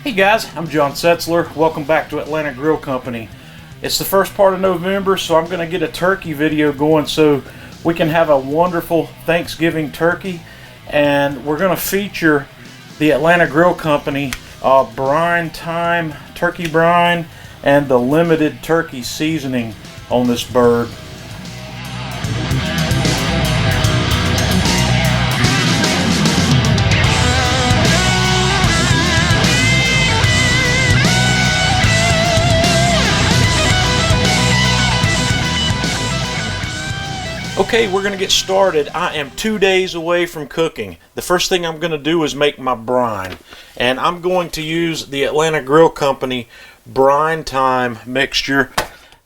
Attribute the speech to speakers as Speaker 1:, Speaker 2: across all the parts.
Speaker 1: Hey guys, I'm John Setzler. Welcome back to Atlanta Grill Company. It's the first part of November, so I'm going to get a turkey video going so we can have a wonderful Thanksgiving turkey. And we're going to feature the Atlanta Grill Company brine thyme turkey brine and the limited turkey seasoning on this bird. Okay, we're going to get started. I am 2 days away from cooking. The first thing I'm going to do is make my brine. And I'm going to use the Atlanta Grill Company brine thyme mixture.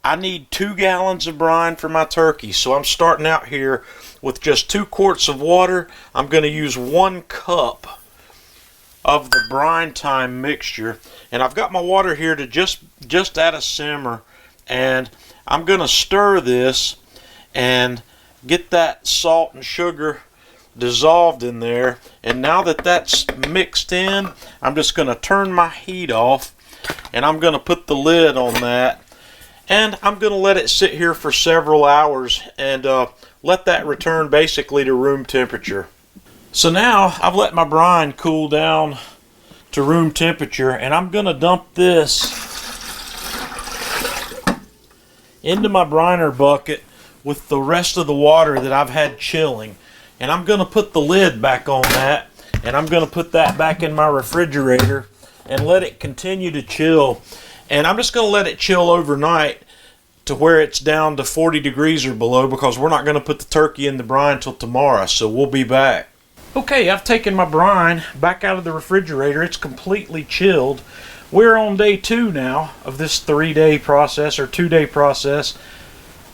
Speaker 1: I need 2 gallons of brine for my turkey. So I'm starting out here with just 2 quarts of water. I'm going to use 1 cup of the brine thyme mixture. And I've got my water here to just at a simmer. And I'm going to stir this and get that salt and sugar dissolved in there. And now that that's mixed in, I'm just going to turn my heat off and I'm going to put the lid on that, and I'm going to let it sit here for several hours and let that return basically to room temperature. So now I've let my brine cool down to room temperature, and I'm going to dump this into my briner bucket with the rest of the water that I've had chilling. And I'm going to put the lid back on that, and I'm going to put that back in my refrigerator and let it continue to chill. And I'm just going to let it chill overnight to where it's down to 40 degrees or below, because we're not going to put the turkey in the brine till tomorrow, so we'll be back. Okay, I've taken my brine back out of the refrigerator. It's completely chilled. We're on day 2 now of this 3-day process or 2-day process.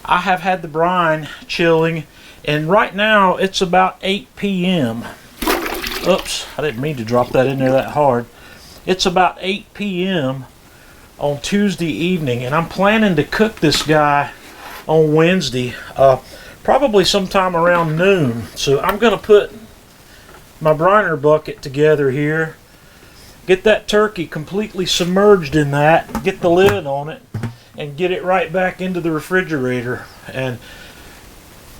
Speaker 1: I have had the brine chilling, and right now it's about 8 p.m. Oops, I didn't mean to drop that in there that hard. It's about 8 p.m. on Tuesday evening, and I'm planning to cook this guy on Wednesday, probably sometime around noon. So I'm going to put my briner bucket together here, get that turkey completely submerged in that, get the lid on it, and get it right back into the refrigerator. And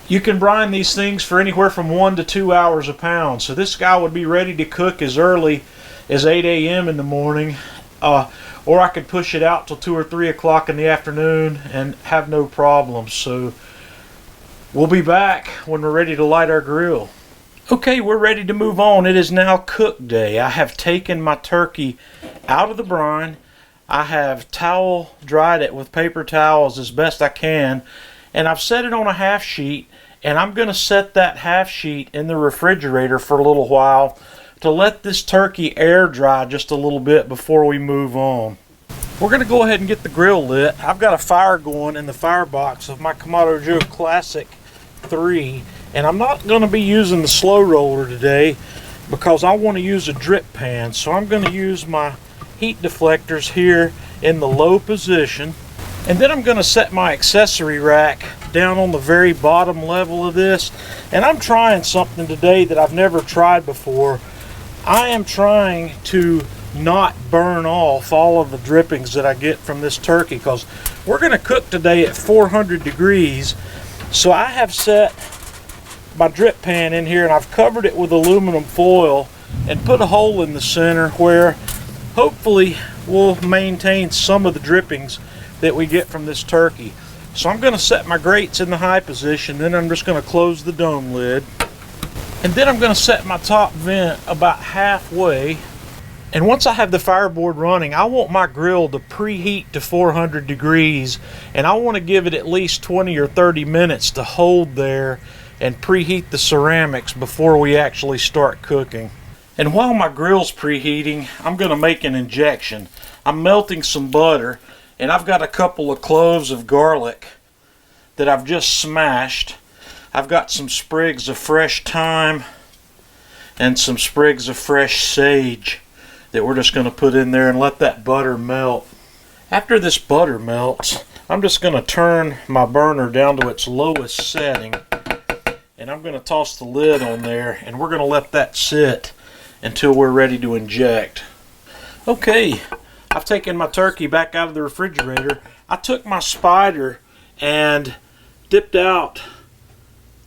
Speaker 1: you can brine these things for anywhere from 1 to 2 hours a pound. So this guy would be ready to cook as early as 8 a.m. in the morning, or I could push it out till 2 or 3 o'clock in the afternoon and have no problems. So we'll be back when we're ready to light our grill. Okay, we're ready to move on. It is now cook day. I have taken my turkey out of the brine. I have towel dried it with paper towels as best I can, and I've set it on a half sheet, and I'm going to set that half sheet in the refrigerator for a little while to let this turkey air dry just a little bit before we move on. We're going to go ahead and get the grill lit. I've got a fire going in the firebox of my Kamado Joe Classic 3, and I'm not going to be using the slow roller today because I want to use a drip pan. So I'm going to use my heat deflectors here in the low position, and then I'm going to set my accessory rack down on the very bottom level of this. And I'm trying something today that I've never tried before. I am trying to not burn off all of the drippings that I get from this turkey, because we're going to cook today at 400 degrees. So I have set my drip pan in here, and I've covered it with aluminum foil and put a hole in the center where hopefully we'll maintain some of the drippings that we get from this turkey. So I'm going to set my grates in the high position, then I'm just going to close the dome lid. And then I'm going to set my top vent about halfway. And once I have the fireboard running, I want my grill to preheat to 400 degrees, and I want to give it at least 20 or 30 minutes to hold there and preheat the ceramics before we actually start cooking. And while my grill's preheating, I'm going to make an injection. I'm melting some butter, and I've got a couple of cloves of garlic that I've just smashed. I've got some sprigs of fresh thyme and some sprigs of fresh sage that we're just going to put in there and let that butter melt. After this butter melts, I'm just going to turn my burner down to its lowest setting, and I'm going to toss the lid on there, and we're going to let that sit until we're ready to inject. Okay, I've taken my turkey back out of the refrigerator. I took my spider and dipped out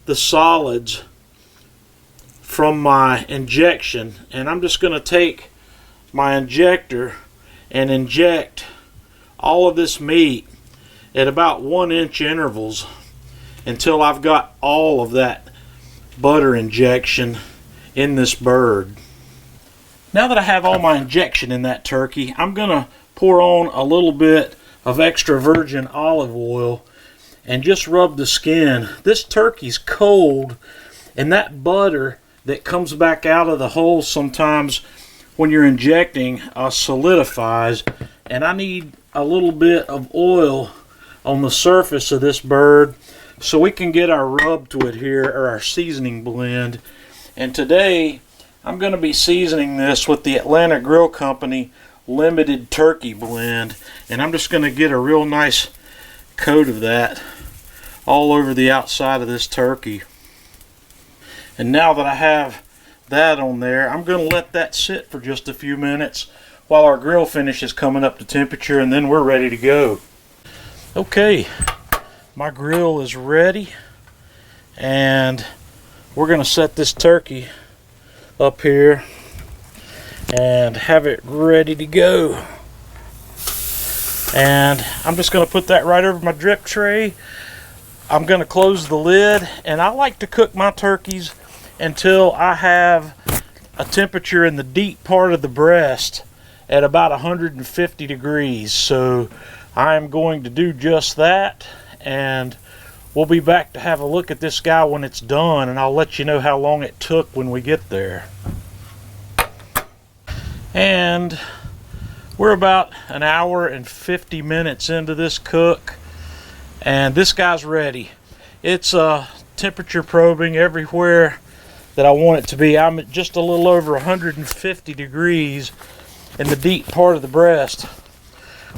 Speaker 1: the solids from my injection, and I'm just going to take my injector and inject all of this meat at about 1-inch intervals until I've got all of that butter injection in this bird. Now that I have all my injection in that turkey, I'm going to pour on a little bit of extra virgin olive oil and just rub the skin. This turkey's cold, and that butter that comes back out of the hole sometimes when you're injecting solidifies, and I need a little bit of oil on the surface of this bird so we can get our rub to it here, or our seasoning blend. And today I'm going to be seasoning this with the Atlanta Grill Company limited turkey blend, and I'm just going to get a real nice coat of that all over the outside of this turkey. And now that I have that on there, I'm going to let that sit for just a few minutes while our grill finish is coming up to temperature, and then we're ready to go. Okay, my grill is ready, and we're going to set this turkey up here and have it ready to go. And I'm just going to put that right over my drip tray. I'm going to close the lid, and I like to cook my turkeys until I have a temperature in the deep part of the breast at about 150 degrees. So I'm going to do just that, and we'll be back to have a look at this guy when it's done, and I'll let you know how long it took when we get there. And we're about an hour and 50 minutes into this cook, and this guy's ready. It's temperature probing everywhere that I want it to be. I'm at just a little over 150 degrees in the deep part of the breast,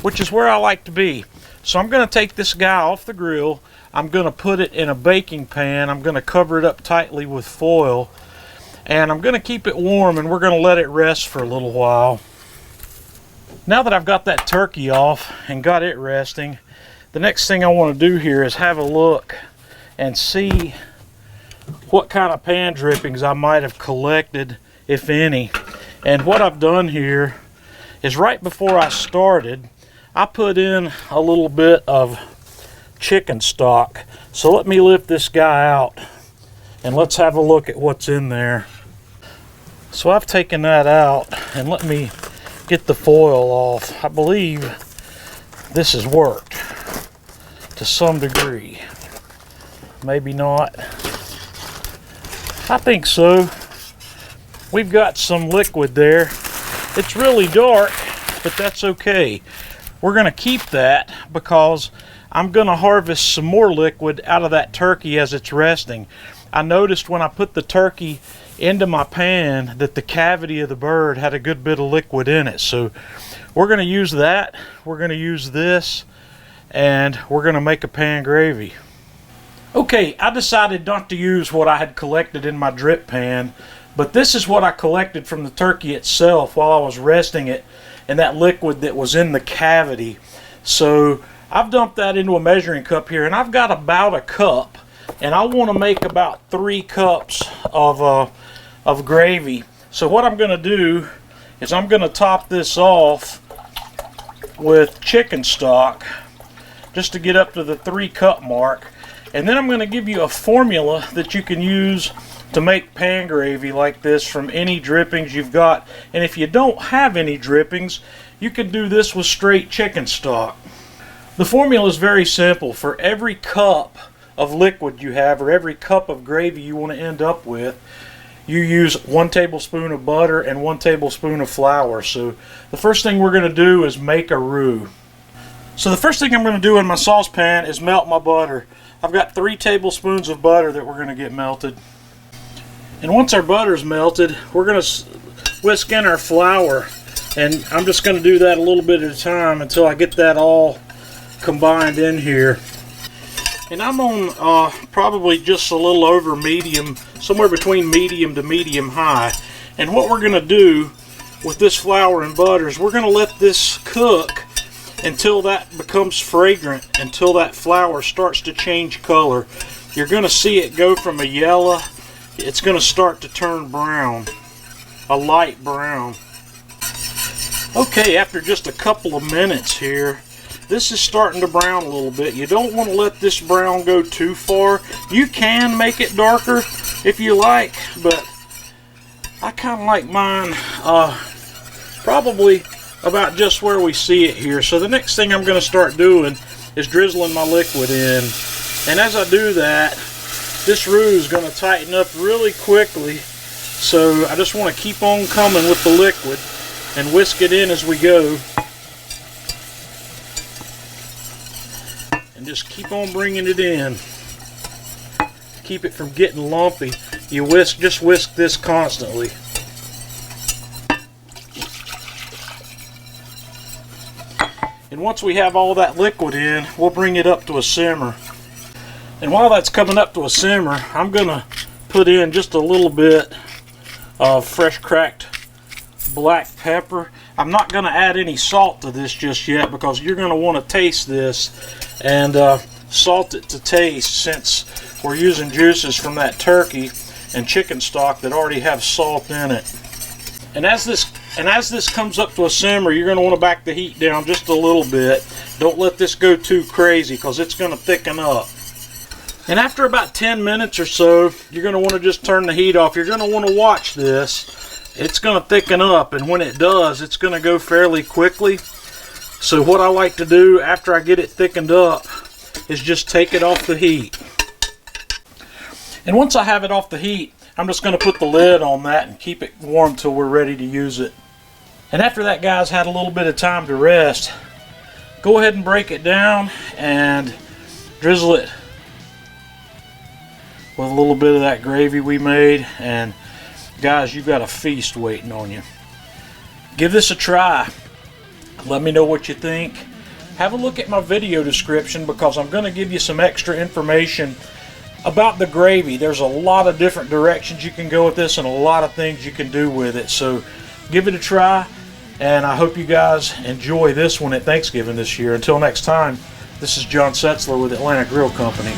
Speaker 1: which is where I like to be. So I'm going to take this guy off the grill. I'm going to put it in a baking pan. I'm going to cover it up tightly with foil, and I'm going to keep it warm, and we're going to let it rest for a little while. Now that I've got that turkey off and got it resting, the next thing I want to do here is have a look and see what kind of pan drippings I might have collected, if any. And what I've done here is, right before I started, I put in a little bit of chicken stock. So let me lift this guy out and let's have a look at what's in there. So I've taken that out, and let me get the foil off. I believe this has worked to some degree. Maybe not. I think so. We've got some liquid there. It's really dark, but that's okay. We're going to keep that because I'm going to harvest some more liquid out of that turkey as it's resting. I noticed when I put the turkey into my pan that the cavity of the bird had a good bit of liquid in it. So we're going to use that. We're going to use this, and we're going to make a pan gravy. Okay, I decided not to use what I had collected in my drip pan, but this is what I collected from the turkey itself while I was resting it, and that liquid that was in the cavity. So I've dumped that into a measuring cup here, and I've got about a cup, and I want to make about 3 cups of gravy. So what I'm going to do is I'm going to top this off with chicken stock just to get up to the 3-cup mark. And then I'm going to give you a formula that you can use to make pan gravy like this from any drippings you've got. And if you don't have any drippings, you can do this with straight chicken stock. The formula is very simple. For every cup of liquid you have, or every cup of gravy you want to end up with, you use 1 tablespoon of butter and 1 tablespoon of flour. So the first thing we're going to do is make a roux. So the first thing I'm going to do in my saucepan is melt my butter. I've got 3 tablespoons of butter that we're going to get melted. And once our butter's melted, we're going to whisk in our flour. And I'm just going to do that a little bit at a time until I get that all combined in here. And I'm on probably just a little over medium, somewhere between medium to medium high. And what we're going to do with this flour and butter is we're going to let this cook until that becomes fragrant, until that flour starts to change color. You're going to see it go from a yellow, it's going to start to turn brown, a light brown. Okay, after just a couple of minutes here, this is starting to brown a little bit. You don't want to let this brown go too far. You can make it darker if you like, but I kind of like mine probably about just where we see it here. So the next thing I'm going to start doing is drizzling my liquid in. And as I do that, this roux is going to tighten up really quickly. So I just want to keep on coming with the liquid and whisk it in as we go. And just keep on bringing it in. Keep it from getting lumpy. You just whisk this constantly. And once we have all that liquid in, we'll bring it up to a simmer. And while that's coming up to a simmer, I'm going to put in just a little bit of fresh cracked black pepper. I'm not going to add any salt to this just yet because you're going to want to taste this and salt it to taste, since we're using juices from that turkey and chicken stock that already have salt in it. And as this comes up to a simmer, you're going to want to back the heat down just a little bit. Don't let this go too crazy because it's going to thicken up. And after about 10 minutes or so, you're going to want to just turn the heat off. You're going to want to watch this. It's going to thicken up, and when it does, it's going to go fairly quickly. So what I like to do after I get it thickened up is just take it off the heat. And once I have it off the heat, I'm just going to put the lid on that and keep it warm till we're ready to use it. And after that guy's had a little bit of time to rest, go ahead and break it down and drizzle it with a little bit of that gravy we made. And guys, you've got a feast waiting on you. Give this a try. Let me know what you think. Have a look at my video description because I'm going to give you some extra information about the gravy. There's a lot of different directions you can go with this and a lot of things you can do with it. So give it a try, and I hope you guys enjoy this one at Thanksgiving this year. Until next time, this is John Setzler with Atlanta Grill Company.